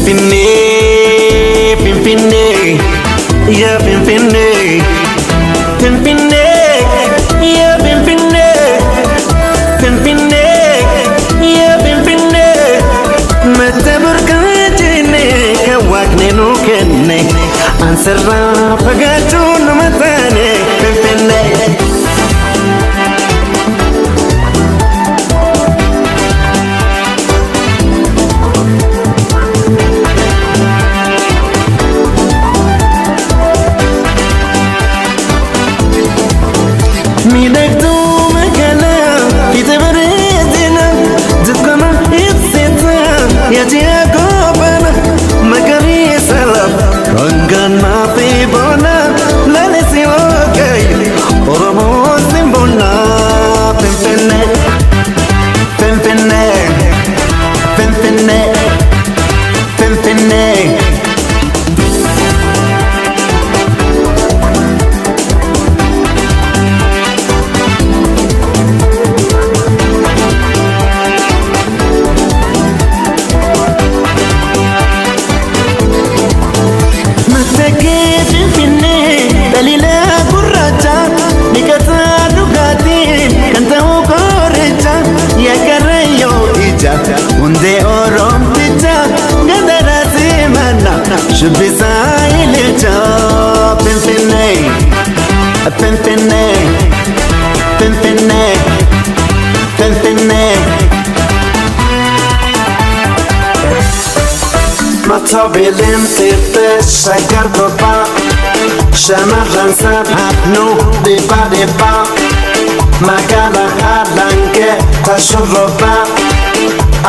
Pimpinee, yeah, Pimpinee, Pimpinee, yeah, Pimpinee, Pimpinee, yeah, Pimpinee. Mata burkane kawakne nukene, ansarra pagatu namatane, Pimpinee. Midaktu makana kita beredina dukana hitsita ya dia kobana magari salam rangan mafi bona lalisi okai oromo simbona Pimpinee Pimpinee Pimpinee Pimpinee. Unde orom pita gadara semana shubisa ilcha Pimpinee Pimpinee Pimpinee Pimpinee. Matobilin titte shakar kopa shamarran sabat no deba deba magala halanke tashurroba